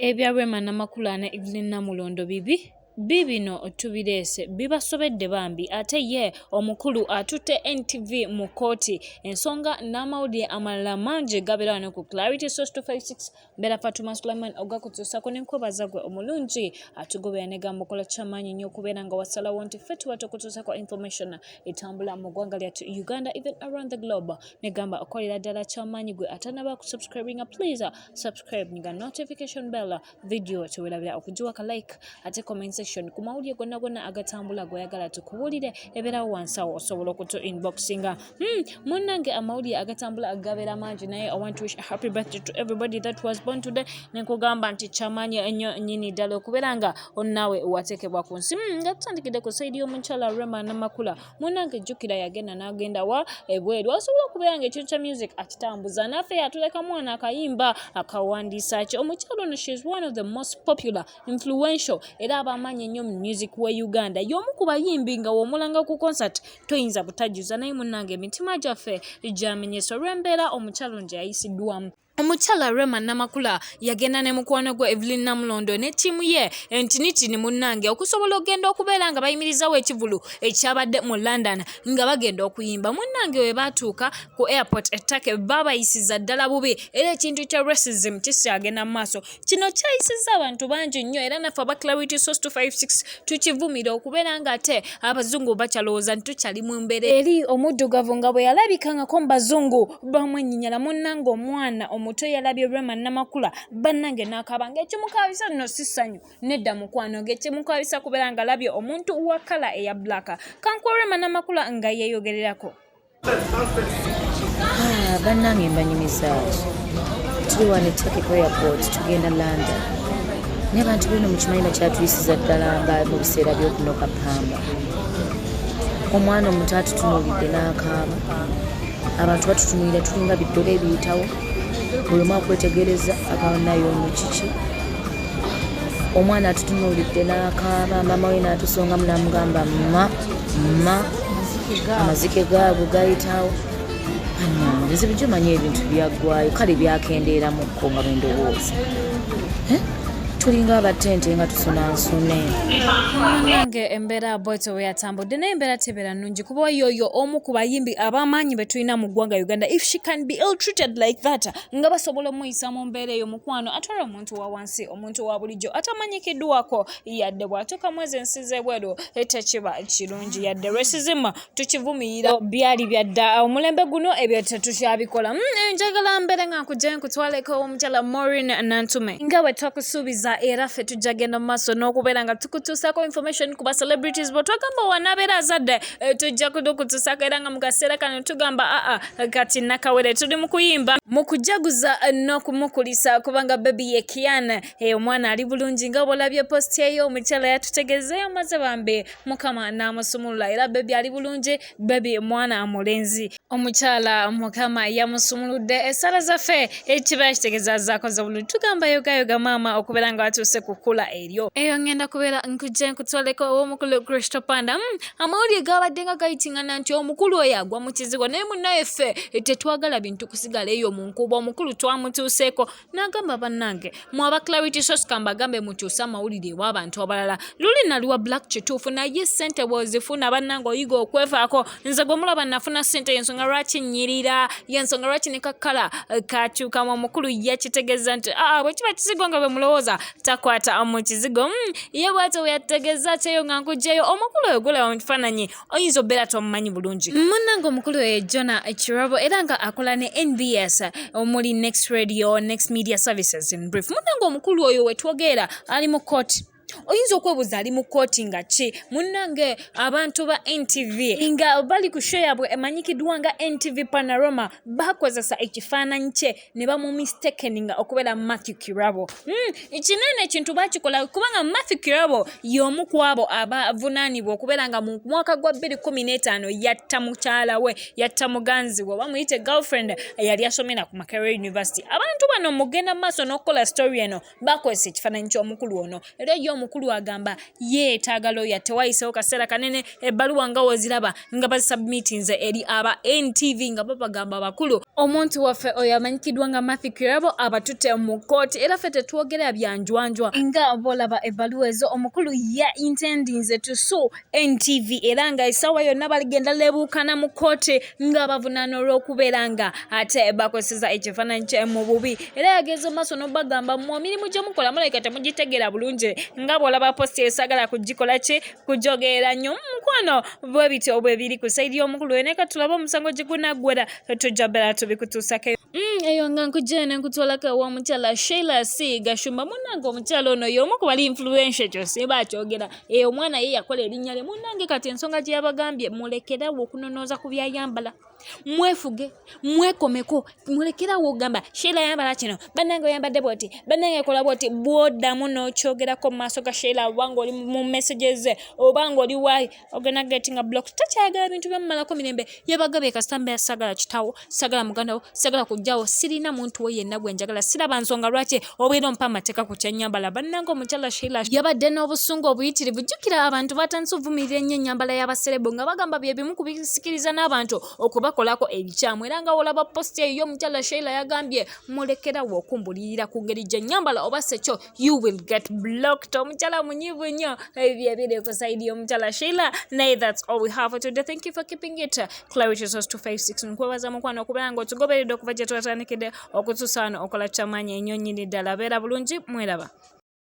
Ebya Rema Namakula ne Evlyn Namulondo bibino tubireese bibasobedde bambi ate ye omukulu atutte NTV mukooti ensonga n'amawulire amalala mangi gabeera wano ku Clarity Source 256 Mbera Fatuma Sulaiman ogakutuusako n'enkwebaza gwe omulungi atugobera ne gamba okola kyamaanyi nnyo okubeera nga wasalawo nti ffe tuba tukutuusako information etambula mu ggwanga lyattu Uganda even around the globe ne gamba okolera ddala kyamaanyi gwe atanaba kusubscribinga please subscribe nga notification bell video tuwerabira okugiwa ka like ate comment section ku mawulire gonna agatambula goyagala tukubuulire ebeerawo wansi awo osobola okutu inboxinga munnange amawulire agatambula agabeera mangi naye I want to wish a happy birthday to everybody that was born today nenkugamba nti kyamaanyi ennyo nnyini ddala okubeera nga onnaawe wateekebwa ku nsi nga tutandikidde ku saidi y'omukyala Rema Namakula munnange jjukira yagenda n'agenda wa ebweru asobola okubeera nga ekintu kya music akitambuza naffe yatuleka mwana akayimba akawandiisa ki omukyala ono she is one of the most popular influential era abamanyi nnyo mu music wa Uganda y'omu ku bayimbi nga w'omulanga ku concert toyinza butajuza naye munnange emitima gyaffe gyamenyeso olw'embeera omukyala nje yayisiddwamu. Omukyala Rema Namakula yagenda ne mukwano gwe Evlyn Namulondo ne ttiimu ye ntinitini munnange okusobola okugenda okubeera nga bayimirizawo ekivulu ekyabadde mu London nga bagenda okuyimba munnange we baatuuka ku airport ettake babayisiza ddala bubi era ekintu kya racism kisyagenda mu maaso kino kyayisiza abantu bangi nnyo era naffe aba Clarity Source 256 tukivumira okubeera nga ate abazungu bakyalowooza nti tukyali mu mbeera eri omuddugavu nga bwe yalabikangako mu bazungu bamwenyinyala munnange omwana omuto yalabye Rema Namakula bannange n'akaaba ng'ekimukabisa nno si ssanyu nedda mukwano ng'ekimukabisa kubeera nga labye omuntu wa kala eya black kankuwa Rema Namakula nga yeeyogererako. Bannange mbanyumizaaki tuli wano ettake ku airport tugenda London naye abantu bino mukimanyi bakyatuyisiza ddala nga mu biseera by'okunoka pamba omwana omuto atutunuulidde n'akaaba abantu batutunuulira tulinga biddole ebiyitawo buli omu akwetegereza akanayo omukiki omwana atutunuulidde n'akaaba maama we n'atusongamu n'amugamba ma amazike gaabwe gayitawo bizibu gyomanyi ebintu byaggwayo kale byakendeeramukko nga bwendowooza tulinga abatente nga tusunansune nange embeera bwetyo we yatambudde naye embeera tebeera nnungi kuba yoyo omu ku bayimbi ab'amaanyi be tulina mu ggwanga Uganda if she can be ill treated like that nga basobola omuyisa mu mbeera eyo mukwano atwala omuntu wa wansi omuntu wa bulijjo atamanyikiddwako yadde bw'atuuka mwezi ensiza ebweru tekiba kirungi yadde racism tukivumirira byali byadda omulembe guno ebyo tetukyabikola njagala mbeere nga nkugye nkutwaleko omukyala Maureen Nantume nga bwe twakusuubiza era ffe tujja genda mu maaso n'okubeera nga tukutuusako information ku ba celebrities bo twagamba wanaabeera azadde tujja kutukutuusako era nga mu kaseera kano tugamba kati nakawere tuli mu kuyimba mu kujaguza n'okumukulisa kubanga baby ye Kiana omwana ali bulungi nga bw'olabye post eyo omukyala yatutegezeeyo maze bambi mukama n'amusumulula era baby ali bulungi baby mwana mulenzi omukyala mukama yamusumuludde essala zaffe ekiba kitegeezaazaako zabulungi tugamba yogayoga maama okubeera nga watuuse kukula eryo eyo ngenda kubeera nkujje nkutwaleko ow'omukulu Kristo Panda amawulire gabadde nga gayitingana nti omukulu oyo agwa mu kizigo naye munnaye ffe tetwagala bintu kusigala eyo mu nkuba omukulu twamutuuseeko n'agamba bannange mu aba Clarity Source kambagambe mukyuse amawulire ew'abantu abalala luli naliwa black kituufu naye ssente bw'ozifuna bannange oyiga okwefaako nze gwe mulaba nafuna ssente yensonga lwaki nnyirira yensonga lwaki ne kakala kakyukamu omukulu yakitegeeza nti bwe kiba kizigo nga bwe mulowooza takwata mu kizigo ye bw'atyo we yategeeza teyo nga nkugjeyo omukulu oyo gulaba mu kifaananyi oyinza obbeera tomumanyi bulungi munnange omukulu oyo Jona Kirabo era nga akola ne NBS omuli Next Radio Next Media Services in brief munnange omukulu oyo we twogera ali mu kooti oyinza okwebuuza ali mu kooti nga ki munnange abantu ba NTV nga bali ku show yabwe emanyikiddwa nga NTV Panorama bakozesa ekifaananyi kye ne bamumistakeninga okubeera Matthew Kirabo kinene ekintu bakikola kubanga Matthew Kirabo y'omu ku abo abavunaanibwa okubeera nga mu mwaka gwa 2015 yatta mukyala we yatta muganzi we bamuyite girlfriend yali asomera ku Makerere University abantu bano mugenda mu maaso n'okukola story eno bakozesa ekifaananyi ky'omukulu ono era omukulu agamba yeetagala oyo tewayiseewo kaseera kanene ebbaluwa nga woziraba nga basubmitinze eri aba NTV nga babagamba bakulu Omuntu waffe oyo amanyikidwa nga Matthew abatute mukooti era ffe tetwogera byanjwanjwa nga bolaba ebbaluwa ezo omukulu ya intendinze to sue NTV era nga essaawa yonna baligenda lebuukana mu kooti nga bavunaana olw'okubeera nga ate bakozesa ekifaananyi kye mu bubi era yagenze maaso n'obagamba mu mirimu gye mukola mulabika temugitegeera bulungi nga bw'olaba posti esagala kugikola ki kujogerera nnyo mukwano bwe bityo bwe biri ku sayidi y'omukulu we neka tulaba omusango gye gunaggwera tujja bera tubikutuusako eyo nga nkujene nkutwalako omukyala Sheillah si gashumba munnange omukyala ono y'omu ku bali influential ekyo simba akyogera omwana ye yakola erinnya lye munnange kati ensonga gye yabagambye mulekerawo okunonooza ku byayambala mwefuge mwekomeko mulekerawo ogamba Sheillah yambala kino bannange oyambadde bwoti bannange kola bwoti bwoddamu n'okyogerako mu maaso ga Sheillah obanga oli mu messages obanga oli waayi ogenda getting block takyayagala bintu byamumalako mirembe yabagabye kasitamba sagala kitawo sagala mugandawo sagala kujjawo sirina muntu we yenna gwe njagala siraba nsonga lwaki obeera ompa amateeka ku kyanyambala bannange omukyala Sheillah yabadde n'obusungu obuyitirivu jjukira abantu batandise ovumirira ennyo ennyambala y'abaserebo nga bagamba bye bimu ku bisikiriza n'abantu okubakolako ebikyamu era nga olaba posti eyo omukyala Sheillah yagambye mulekerawo okumbulirira ku ngeri gye nyambala oba sekyo you will get blocked omukyala munyiivu nnyo ebyo ebiri ku sayidi y'omukyala Sheillah naye that's all we have for today. Thank you for keeping it Clarity Source 256 nkwebaza mukwano okubeera nga otugoberedde okuva gye twatandikidde okutuusa wano okola kyamaanyi ennyo nnyini ddala beera bulungi mweraba